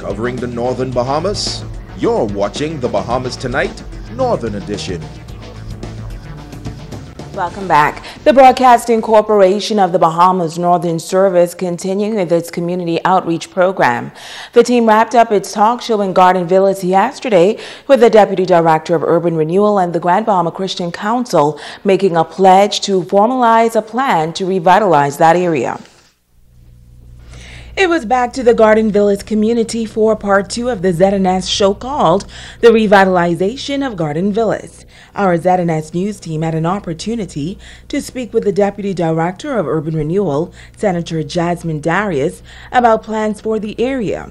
covering the Northern Bahamas. You're watching the Bahamas Tonight, Northern Edition. Welcome back. The Broadcasting Corporation of the Bahamas Northern Service continuing with its community outreach program. The team wrapped up its talk show in Garden Villas yesterday with the Deputy Director of Urban Renewal and the Grand Bahama Christian Council making a pledge to formalize a plan to revitalize that area. It was back to the Garden Villas community for part 2 of the ZNS show called The Revitalization of Garden Villas. Our ZNS news team had an opportunity to speak with the Deputy Director of Urban Renewal, Senator Jasmine Darius, about plans for the area.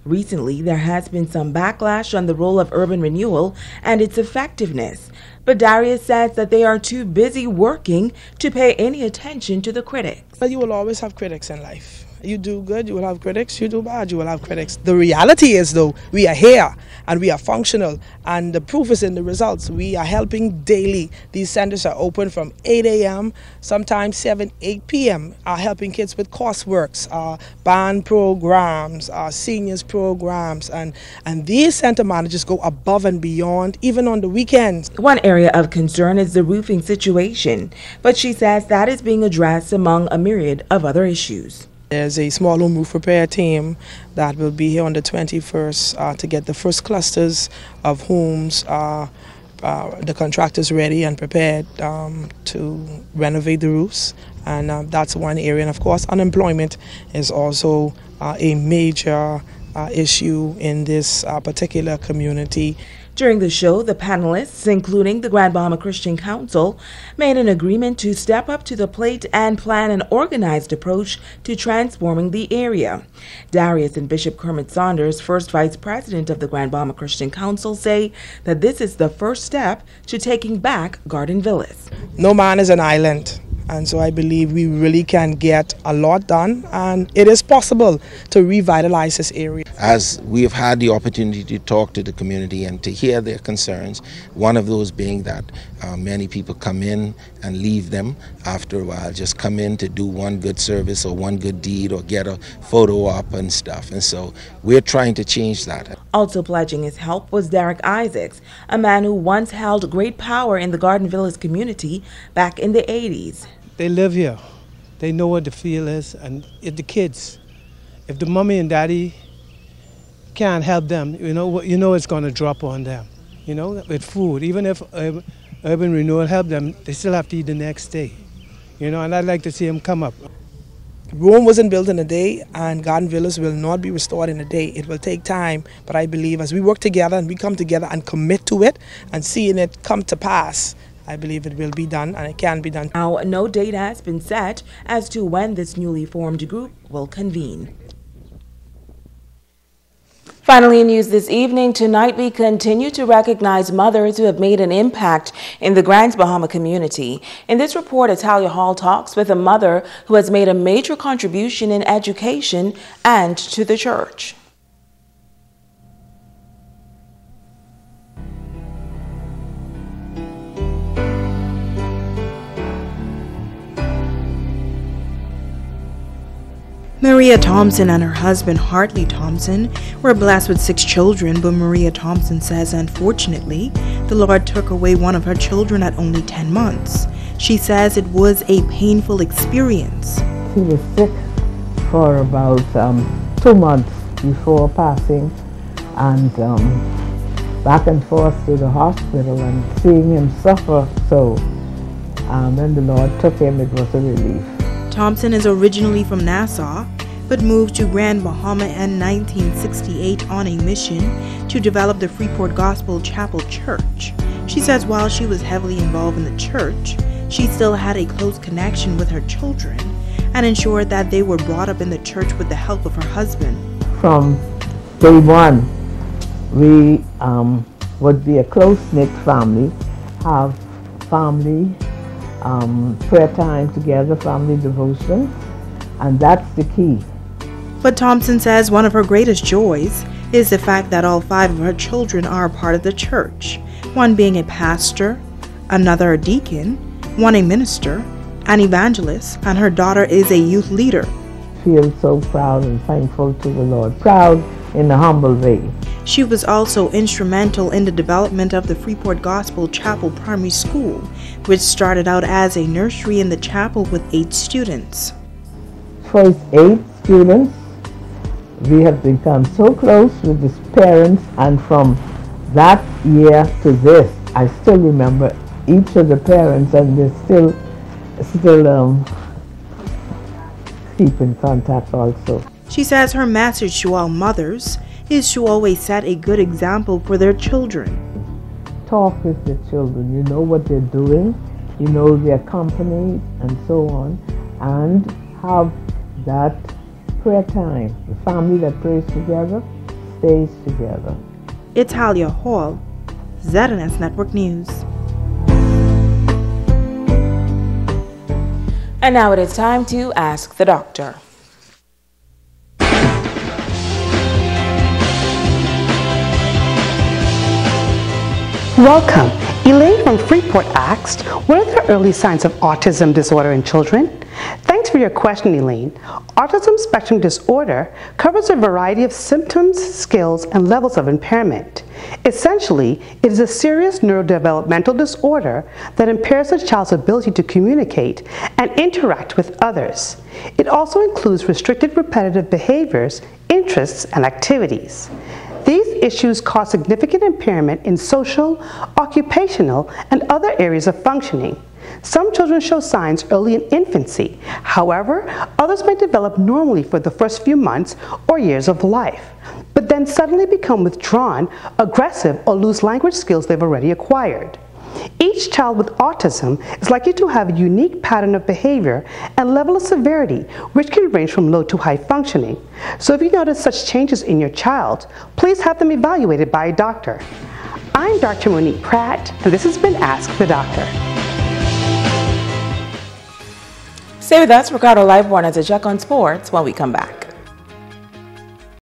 Recently, there has been some backlash on the role of urban renewal and its effectiveness, but Darius says that they are too busy working to pay any attention to the critics. Well, you will always have critics in life. You do good, you will have critics. You do bad, you will have critics. The reality is, though, we are here and we are functional, and the proof is in the results. We are helping daily. These centers are open from 8 a.m., sometimes 7, 8 p.m., are helping kids with courseworks, band programs, seniors programs, and these center managers go above and beyond, even on the weekends. One area of concern is the roofing situation, but she says that is being addressed among a myriad of other issues. There's a small home roof repair team that will be here on the 21st to get the first clusters of homes, the contractors ready and prepared to renovate the roofs. And that's one area. And of course, unemployment is also a major issue in this particular community. During the show, the panelists, including the Grand Bahama Christian Council, made an agreement to step up to the plate and plan an organized approach to transforming the area. Darius and Bishop Kermit Saunders, first vice president of the Grand Bahama Christian Council, say that this is the first step to taking back Garden Villas. No man is an island. And so I believe we really can get a lot done, and it is possible to revitalize this area. As we have had the opportunity to talk to the community and to hear their concerns, one of those being that many people come in and leave them after a while, just come in to do one good service or one good deed or get a photo op and stuff. And so we're trying to change that. Also pledging his help was Derek Isaacs, a man who once held great power in the Garden Villas community back in the 80s. They live here. They know what the feel is, and if the kids, if the mommy and daddy can't help them, you know it's going to drop on them. You know, with food, even if urban renewal help them, they still have to eat the next day. You know, and I'd like to see them come up. Rome wasn't built in a day, and Garden Villas will not be restored in a day. It will take time, but I believe as we work together and we come together and commit to it and seeing it come to pass, I believe it will be done, and it can be done. Now, no date has been set as to when this newly formed group will convene. Finally, in news this evening, tonight we continue to recognize mothers who have made an impact in the Grand Bahama community. In this report, Atalia Hall talks with a mother who has made a major contribution in education and to the church. Maria Thompson and her husband Hartley Thompson were blessed with 6 children, but Maria Thompson says unfortunately the Lord took away one of her children at only 10 months. She says it was a painful experience. She was sick for about 2 months before passing, and back and forth to the hospital and seeing him suffer so. When the Lord took him, it was a relief. Thompson is originally from Nassau, but moved to Grand Bahama in 1968 on a mission to develop the Freeport Gospel Chapel Church. She says while she was heavily involved in the church, she still had a close connection with her children and ensured that they were brought up in the church with the help of her husband. From day one, we would be a close-knit family, have family prayer time together, family devotion, and that's the key. But Thompson says one of her greatest joys is the fact that all 5 of her children are a part of the church, one being a pastor, another a deacon, one a minister, an evangelist, and her daughter is a youth leader. Feel so proud and thankful to the Lord. Proud in a humble way. She was also instrumental in the development of the Freeport Gospel Chapel Primary School, which started out as a nursery in the chapel with 8 students. For its 8 students, we have become so close with the parents, and from that year to this, I still remember each of the parents, and they still keep in contact also. She says her message to all mothers is to always set a good example for their children. Talk with the children. You know what they're doing, you know their company, and so on, and have that prayer time. The family that prays together stays together. Italia Hall, ZNS Network News. And now it is time to Ask the Doctor. Welcome. Elaine from Freeport asked, what are the early signs of autism disorder in children? Thanks for your question, Elaine. Autism spectrum disorder covers a variety of symptoms, skills, and levels of impairment. Essentially, it is a serious neurodevelopmental disorder that impairs a child's ability to communicate and interact with others. It also includes restricted repetitive behaviors, interests, and activities. These issues cause significant impairment in social, occupational, and other areas of functioning. Some children show signs early in infancy. However, others may develop normally for the first few months or years of life, but then suddenly become withdrawn, aggressive, or lose language skills they've already acquired. Each child with autism is likely to have a unique pattern of behavior and level of severity, which can range from low to high functioning. So if you notice such changes in your child, please have them evaluated by a doctor. I'm Dr. Monique Pratt, and this has been Ask the Doctor. Stay with us. Ricardo Liveborn has a check on sports when we come back.